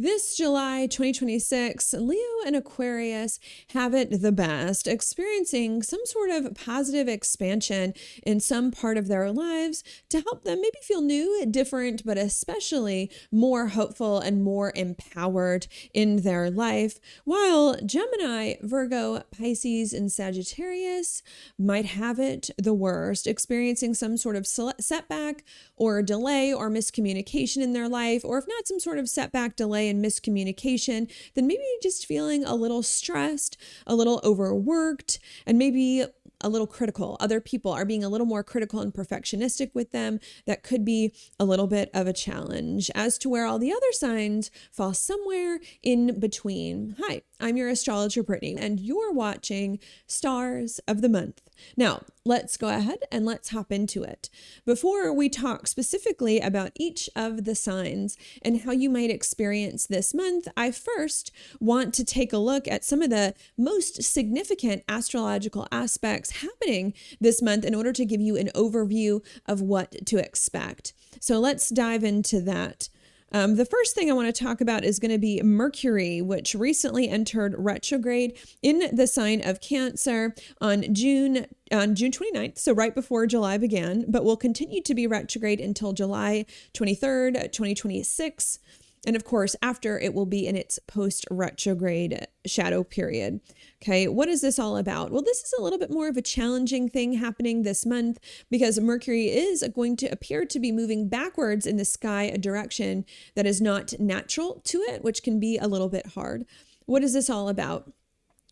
This July 2026, Leo and Aquarius have it the best, experiencing some sort of positive expansion in some part of their lives to help them maybe feel new, different, but especially more hopeful and more empowered in their life. While Gemini, Virgo, Pisces, and Sagittarius might have it the worst, experiencing some sort of setback or delay or miscommunication in their life, or if not some sort of setback, delay, and miscommunication, then maybe just feeling a little stressed, a little overworked, and maybe a little critical. Other people are being a little more critical and perfectionistic with them. That could be a little bit of a challenge. As to where all the other signs fall somewhere in between. Hi, I'm your astrologer, Brittany, and you're watching Stars of the Month. Now, let's go ahead and let's hop into it. Before we talk specifically about each of the signs and how you might experience this month, I first want to take a look at some of the most significant astrological aspects happening this month in order to give you an overview of what to expect. So let's dive into that. The first thing I want to talk about is going to be Mercury, which recently entered retrograde in the sign of Cancer on June 29th, so right before July began, but will continue to be retrograde until July 23rd, 2026. And of course, after it will be in its post-retrograde shadow period. Okay, what is this all about? Well, this is a little bit more of a challenging thing happening this month because Mercury is going to appear to be moving backwards in the sky, a direction that is not natural to it, which can be a little bit hard. What is this all about?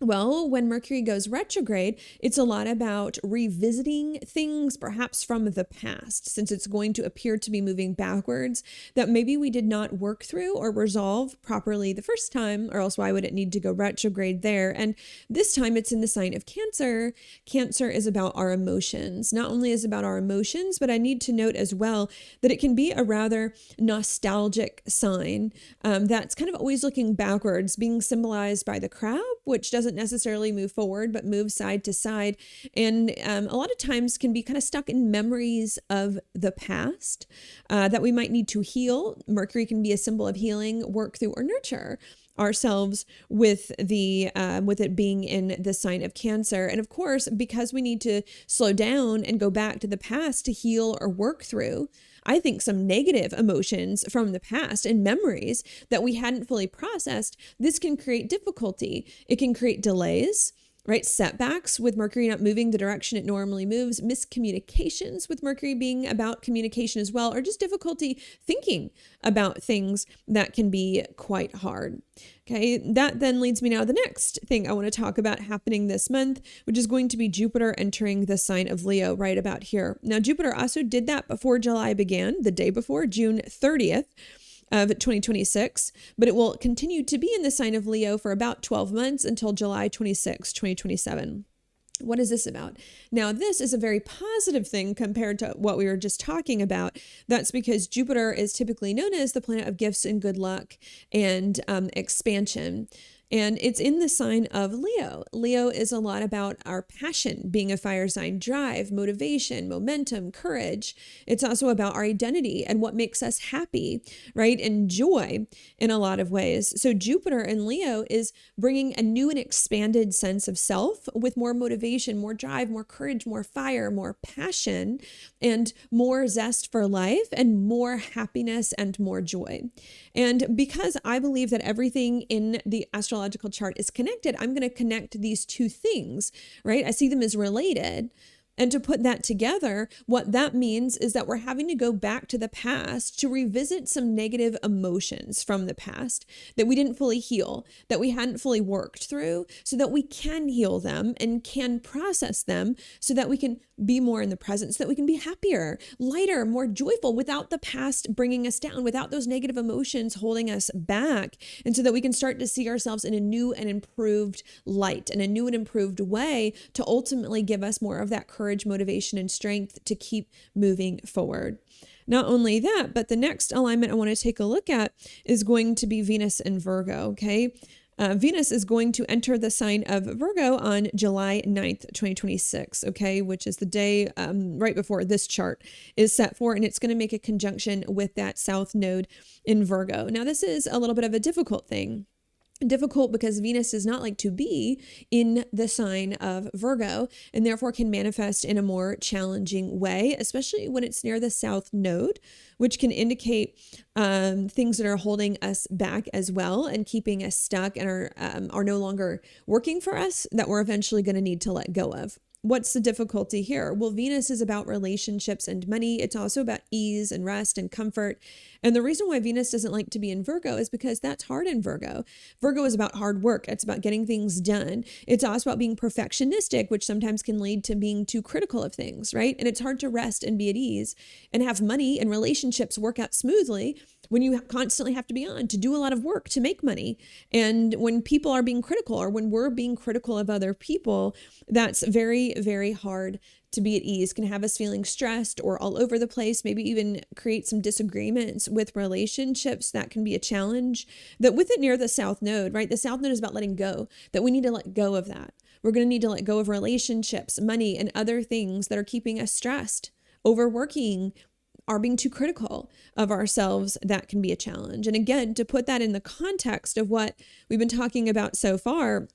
Well, when Mercury goes retrograde, it's a lot about revisiting things perhaps from the past, since it's going to appear to be moving backwards that maybe we did not work through or resolve properly the first time, or else why would it need to go retrograde there? And this time it's in the sign of Cancer. Cancer is about our emotions. Not only is it about our emotions, but I need to note as well that it can be a rather nostalgic sign that's kind of always looking backwards, being symbolized by the crab, which doesn't necessarily move forward, but moves side to side. And a lot of times can be kind of stuck in memories of the past that we might need to heal. Mercury can be a symbol of healing, work through, or nurture ourselves with it being in the sign of Cancer. And of course, because we need to slow down and go back to the past to heal or work through, I think, some negative emotions from the past and memories that we hadn't fully processed, this can create difficulty. It can create delays, right? Setbacks with Mercury not moving the direction it normally moves, miscommunications with Mercury being about communication as well, or just difficulty thinking about things that can be quite hard. Okay, that then leads me now to the next thing I want to talk about happening this month, which is going to be Jupiter entering the sign of Leo right about here. Now, Jupiter also did that before July began, the day before, June 30th. Of 2026, but it will continue to be in the sign of Leo for about 12 months until July 26, 2027. What is this about? Now, this is a very positive thing compared to what we were just talking about. That's because Jupiter is typically known as the planet of gifts and good luck and expansion. And it's in the sign of Leo. Leo is a lot about our passion, being a fire sign, drive, motivation, momentum, courage. It's also about our identity and what makes us happy, right? And joy in a lot of ways. So Jupiter in Leo is bringing a new and expanded sense of self with more motivation, more drive, more courage, more fire, more passion, and more zest for life and more happiness and more joy. And because I believe that everything in the astrological chart is connected, I'm going to connect these two things, right? I see them as related. And to put that together, what that means is that we're having to go back to the past to revisit some negative emotions from the past that we didn't fully heal, that we hadn't fully worked through, so that we can heal them and can process them so that we can be more in the present, so that we can be happier, lighter, more joyful without the past bringing us down, without those negative emotions holding us back, and so that we can start to see ourselves in a new and improved light, in a new and improved way to ultimately give us more of that courage, motivation, and strength to keep moving forward. Not only that, but the next alignment I want to take a look at is going to be Venus and Virgo, okay? Venus is going to enter the sign of Virgo on July 9th, 2026, okay, which is the day right before this chart is set for, and it's going to make a conjunction with that South Node in Virgo. Now, this is a little bit of a difficult thing. Difficult because Venus does not like to be in the sign of Virgo and therefore can manifest in a more challenging way, especially when it's near the South Node, which can indicate things that are holding us back as well and keeping us stuck and are no longer working for us that we're eventually going to need to let go of. What's the difficulty here? Well, Venus is about relationships and money. It's also about ease and rest and comfort. And the reason why Venus doesn't like to be in Virgo is because that's hard in Virgo. Virgo is about hard work. It's about getting things done. It's also about being perfectionistic, which sometimes can lead to being too critical of things, right? And it's hard to rest and be at ease and have money and relationships work out smoothly when you constantly have to be on to do a lot of work to make money. And when people are being critical or when we're being critical of other people, that's very, very hard to be at ease, can have us feeling stressed or all over the place, maybe even create some disagreements with relationships. That can be a challenge. That with it near the South Node, right? The South Node is about letting go, that we need to let go of that. We're going to need to let go of relationships, money, and other things that are keeping us stressed, overworking, are being too critical of ourselves. That can be a challenge. And again, to put that in the context of what we've been talking about so far,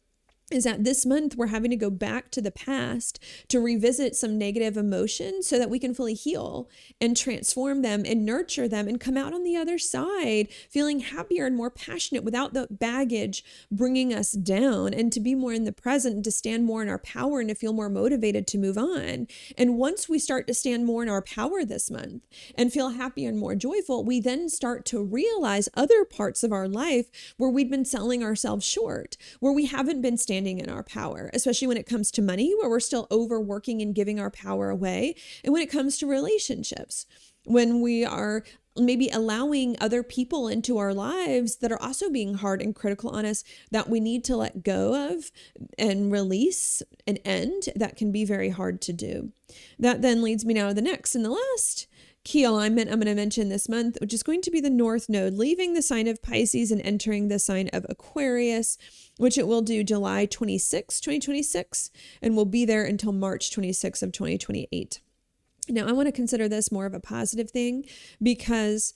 is that this month we're having to go back to the past to revisit some negative emotions so that we can fully heal and transform them and nurture them and come out on the other side feeling happier and more passionate without the baggage bringing us down, and to be more in the present, to stand more in our power and to feel more motivated to move on. And once we start to stand more in our power this month and feel happier and more joyful, we then start to realize other parts of our life where we've been selling ourselves short, where we haven't been standing in our power, especially when it comes to money, where we're still overworking and giving our power away. And when it comes to relationships, when we are maybe allowing other people into our lives that are also being hard and critical on us that we need to let go of and release and end, that can be very hard to do. That then leads me now to the next and the last key alignment I'm going to mention this month, which is going to be the North Node, leaving the sign of Pisces and entering the sign of Aquarius, which it will do July 26, 2026, and will be there until March 26 of 2028. Now, I want to consider this more of a positive thing because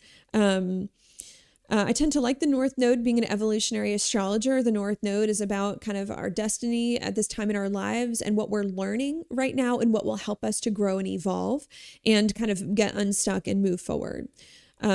I tend to like the North Node. Being an evolutionary astrologer, the North Node is about kind of our destiny at this time in our lives and what we're learning right now and what will help us to grow and evolve and kind of get unstuck and move forward.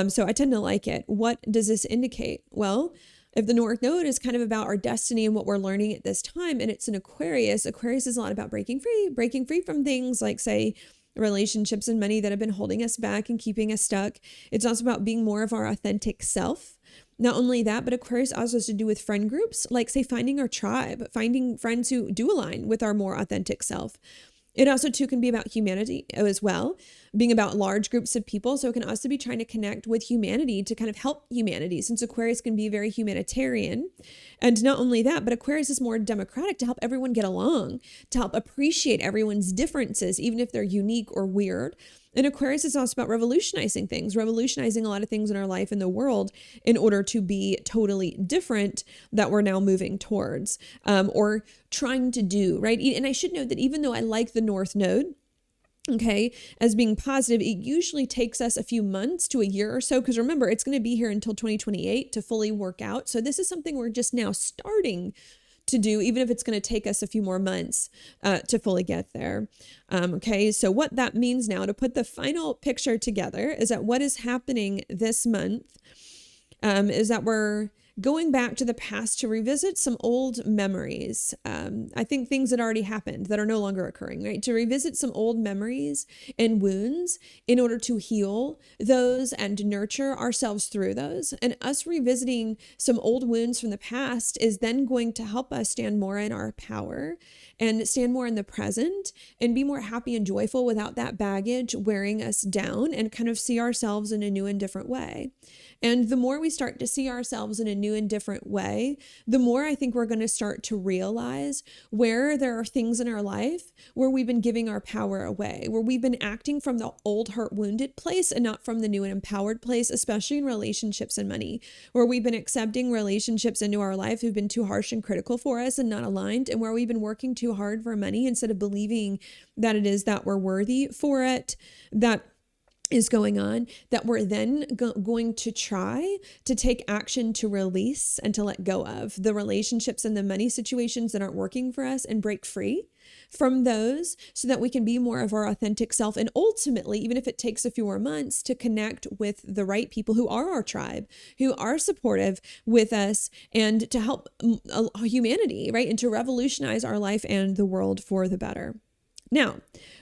So I tend to like it. What does this indicate? Well, if the North Node is kind of about our destiny and what we're learning at this time, and it's an Aquarius is a lot about breaking free from things like, say, relationships and money that have been holding us back and keeping us stuck. It's also about being more of our authentic self. Not only that, but Aquarius also has to do with friend groups, like, say, finding our tribe, finding friends who do align with our more authentic self. It also too can be about humanity as well, being about large groups of people. So it can also be trying to connect with humanity to kind of help humanity, since Aquarius can be very humanitarian. And not only that, but Aquarius is more democratic, to help everyone get along, to help appreciate everyone's differences, even if they're unique or weird. And Aquarius is also about revolutionizing things, revolutionizing a lot of things in our life and the world in order to be totally different that we're now moving towards or trying to do, right? And I should note that even though I like the North Node, okay, as being positive, it usually takes us a few months to a year or so, because remember, it's going to be here until 2028 to fully work out. So this is something we're just now starting to do, even if it's going to take us a few more months to fully get there. Okay, so what that means now, to put the final picture together, is that what is happening this month is that we're going back to the past to revisit some old memories. I think things that already happened that are no longer occurring, right? To revisit some old memories and wounds in order to heal those and nurture ourselves through those. And us revisiting some old wounds from the past is then going to help us stand more in our power and stand more in the present and be more happy and joyful without that baggage wearing us down, and kind of see ourselves in a new and different way. And the more we start to see ourselves in a new and different way, the more I think we're going to start to realize where there are things in our life where we've been giving our power away, where we've been acting from the old hurt wounded place and not from the new and empowered place, especially in relationships and money, where we've been accepting relationships into our life who've been too harsh and critical for us and not aligned, and where we've been working too hard for money instead of believing that it is that we're worthy for it, that is going on, that we're then going to try to take action to release and to let go of the relationships and the money situations that aren't working for us and break free from those so that we can be more of our authentic self. And ultimately, even if it takes a few more months, to connect with the right people who are our tribe, who are supportive with us, and to help humanity, right? And to revolutionize our life and the world for the better. Now,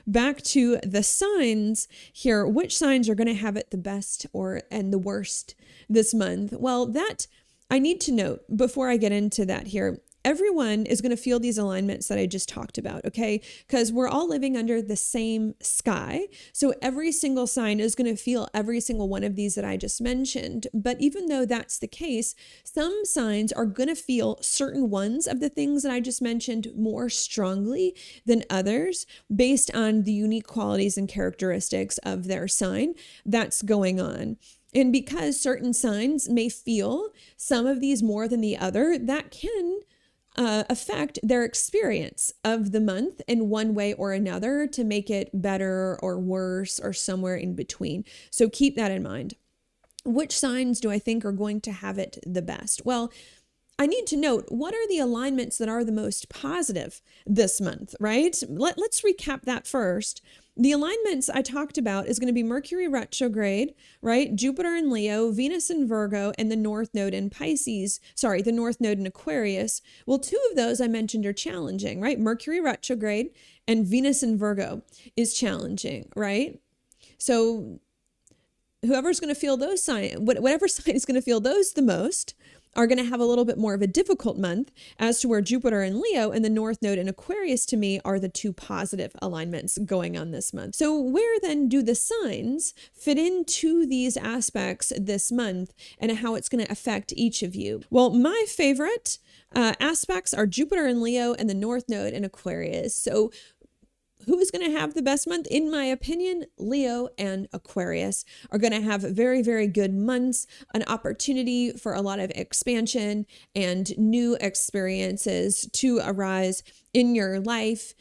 back to the signs here. Which signs are going to have it the best and the worst this month? Well, that I need to note before I get into that here. Everyone is going to feel these alignments that I just talked about, okay? Because we're all living under the same sky. So every single sign is going to feel every single one of these that I just mentioned. But even though that's the case, some signs are going to feel certain ones of the things that I just mentioned more strongly than others based on the unique qualities and characteristics of their sign that's going on. And because certain signs may feel some of these more than the other, that can affect their experience of the month in one way or another to make it better or worse or somewhere in between. So keep that in mind. Which signs do I think are going to have it the best? Well, I need to note, what are the alignments that are the most positive this month, right? Let's recap that first. The alignments I talked about is going to be Mercury retrograde, right? Jupiter in Leo, Venus in Virgo, and the North Node in the North Node in Aquarius. Well, two of those I mentioned are challenging, right? Mercury retrograde and Venus in Virgo is challenging, right? So whoever's going to feel those signs, whatever sign is going to feel those the most, are going to have a little bit more of a difficult month, as to where Jupiter in Leo and the North Node in Aquarius, to me, are the two positive alignments going on this month. So where then do the signs fit into these aspects this month and how it's going to affect each of you? Well, my favorite aspects are Jupiter in Leo and the North Node in Aquarius. So who is going to have the best month? In my opinion, Leo and Aquarius are going to have very, very good months, an opportunity for a lot of expansion and new experiences to arise in your life,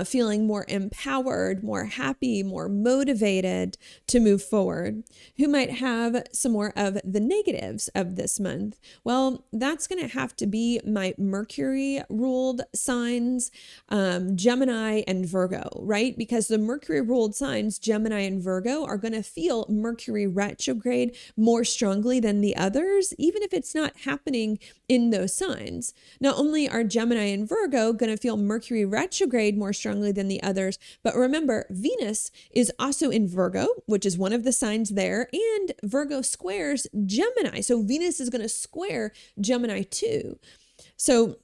feeling more empowered, more happy, more motivated to move forward. Who might have some more of the negatives of this month? Well, that's going to have to be my Mercury ruled signs, Gemini and Virgo, right? Because the Mercury ruled signs, Gemini and Virgo, are going to feel Mercury retrograde more strongly than the others, even if it's not happening in those signs. Not only are Gemini and Virgo going to feel Mercury retrograde more strongly than the others, but remember, Venus is also in Virgo, which is one of the signs there, and Virgo squares Gemini. So Venus is going to square Gemini too. So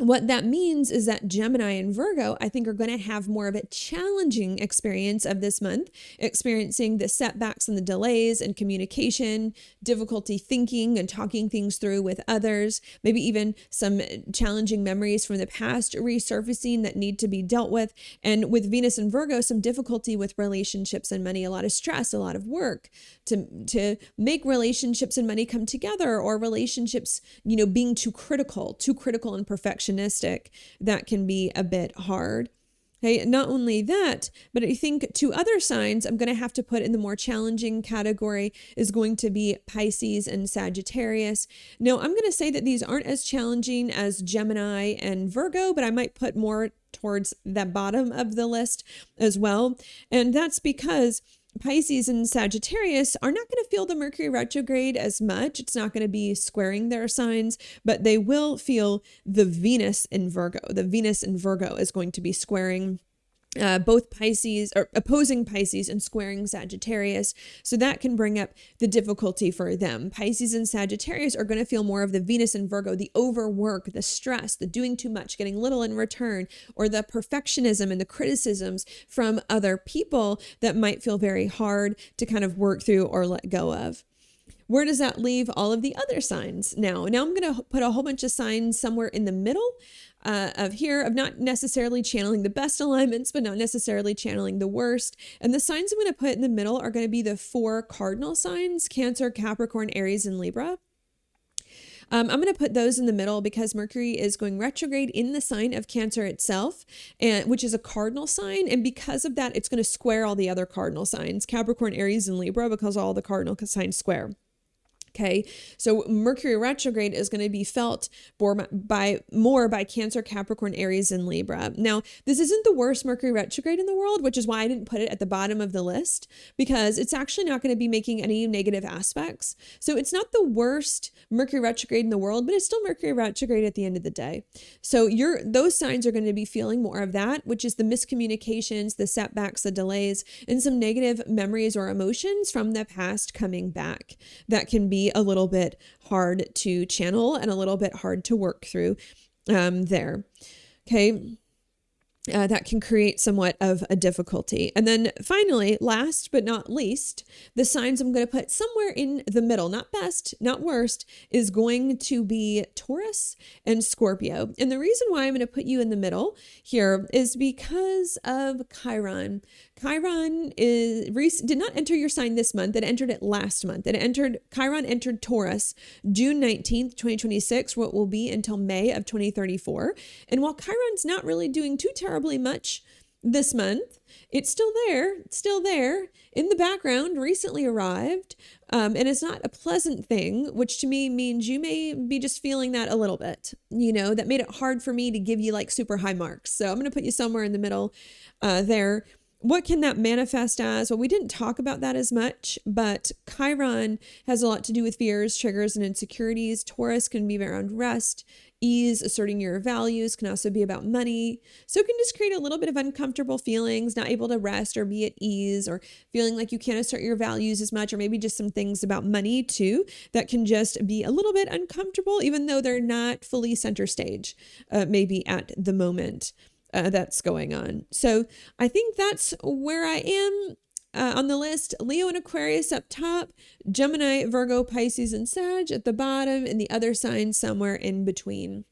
what that means is that Gemini and Virgo, I think, are going to have more of a challenging experience of this month, experiencing the setbacks and the delays in communication, difficulty thinking and talking things through with others, maybe even some challenging memories from the past resurfacing that need to be dealt with. And with Venus and Virgo, some difficulty with relationships and money, a lot of stress, a lot of work to make relationships and money come together, or relationships, being too critical and perfectionistic. That can be a bit hard. Okay, not only that, but I think two other signs I'm going to have to put in the more challenging category is going to be Pisces and Sagittarius. Now, I'm going to say that these aren't as challenging as Gemini and Virgo, but I might put more towards the bottom of the list as well. And that's because Pisces and Sagittarius are not going to feel the Mercury retrograde as much. It's not going to be squaring their signs, but they will feel the Venus in Virgo. The Venus in Virgo is going to be squaring both Pisces, or opposing Pisces and squaring Sagittarius. So that can bring up the difficulty for them. Pisces and Sagittarius are going to feel more of the Venus and Virgo, the overwork, the stress, the doing too much, getting little in return, or the perfectionism and the criticisms from other people that might feel very hard to kind of work through or let go of. where does that leave all of the other signs now? Now I'm going to put a whole bunch of signs somewhere in the middle of not necessarily channeling the best alignments, but not necessarily channeling the worst. And the signs I'm going to put in the middle are going to be the 4 cardinal signs: Cancer, Capricorn, Aries, and Libra. I'm going to put those in the middle because Mercury is going retrograde in the sign of Cancer itself, which is a cardinal sign. And because of that, it's going to square all the other cardinal signs: Capricorn, Aries, and Libra, because all the cardinal signs square. Okay, so Mercury retrograde is going to be felt more by Cancer, Capricorn, Aries, and Libra. Now, this isn't the worst Mercury retrograde in the world, which is why I didn't put it at the bottom of the list, because it's actually not going to be making any negative aspects. So it's not the worst Mercury retrograde in the world, but it's still Mercury retrograde at the end of the day. So those signs are going to be feeling more of that, which is the miscommunications, the setbacks, the delays, and some negative memories or emotions from the past coming back. That can be a little bit hard to channel and a little bit hard to work through there. Okay. That can create somewhat of a difficulty. And then finally, last but not least, the signs I'm going to put somewhere in the middle, not best, not worst, is going to be Taurus and Scorpio. And the reason why I'm going to put you in the middle here is because of Chiron. Chiron did not enter your sign this month. It entered it last month. Chiron entered Taurus June 19th, 2026, what will be until May of 2034. And while Chiron's not really doing too terribly much this month, it's still there in the background, recently arrived. And it's not a pleasant thing, which to me means you may be just feeling that a little bit, that made it hard for me to give you like super high marks. So I'm going to put you somewhere in the middle there. What can that manifest as? Well, we didn't talk about that as much, but Chiron has a lot to do with fears, triggers, and insecurities. Taurus can be around rest, ease, asserting your values, can also be about money. So it can just create a little bit of uncomfortable feelings, not able to rest or be at ease, or feeling like you can't assert your values as much, or maybe just some things about money too that can just be a little bit uncomfortable, even though they're not fully center stage, maybe at the moment. That's going on. So I think that's where I am on the list. Leo and Aquarius up top, Gemini, Virgo, Pisces, and Sag at the bottom, and the other signs somewhere in between.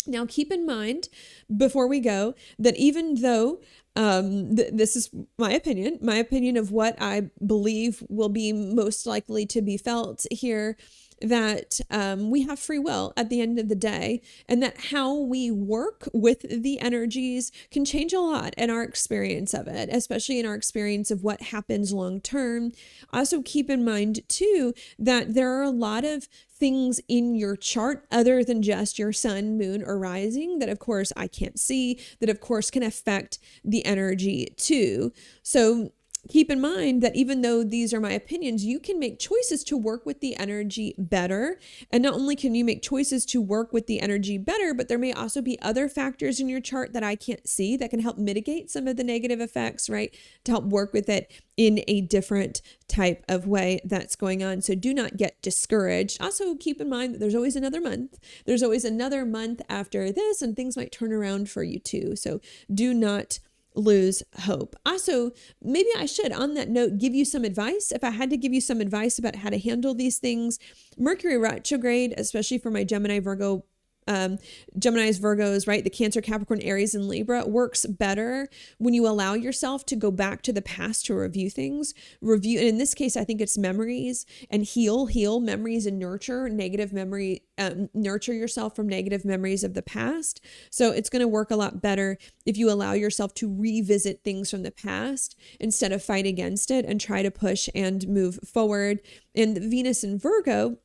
Now, keep in mind, before we go, that even though this is my opinion of what I believe will be most likely to be felt here, that we have free will at the end of the day, and that how we work with the energies can change a lot in our experience of it, especially in our experience of what happens long term. Also, keep in mind too that there are a lot of things in your chart other than just your sun, moon, or rising that of course I can't see, that of course can affect the energy too. So keep in mind that even though these are my opinions, you can make choices to work with the energy better. And not only can you make choices to work with the energy better, but there may also be other factors in your chart that I can't see that can help mitigate some of the negative effects, right? To help work with it in a different type of way that's going on. So do not get discouraged. Also, keep in mind that there's always another month. There's always another month after this, and things might turn around for you too. So do not lose hope. Also, maybe I should, on that note, give you some advice. If I had to give you some advice about how to handle these things, Mercury retrograde, especially for my Gemini, Virgo, Gemini's, Virgos, right? The Cancer, Capricorn, Aries, and Libra works better when you allow yourself to go back to the past to review things, and in this case, I think it's memories, and heal memories and nurture negative memory, nurture yourself from negative memories of the past. So it's going to work a lot better if you allow yourself to revisit things from the past instead of fight against it and try to push and move forward. And Venus in Virgo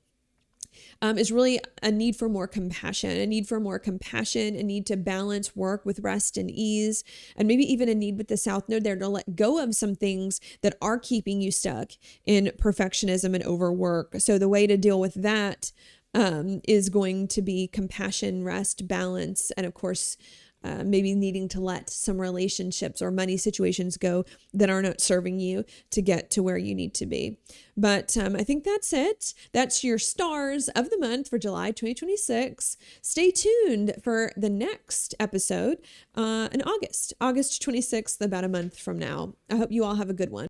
is really a need for more compassion, a need to balance work with rest and ease, and maybe even a need with the South Node there to let go of some things that are keeping you stuck in perfectionism and overwork. So the way to deal with that is going to be compassion, rest, balance, and of course, maybe needing to let some relationships or money situations go that are not serving you to get to where you need to be. But I think that's it. That's your stars of the month for July 2026. Stay tuned for the next episode in August 26th, about a month from now. I hope you all have a good one.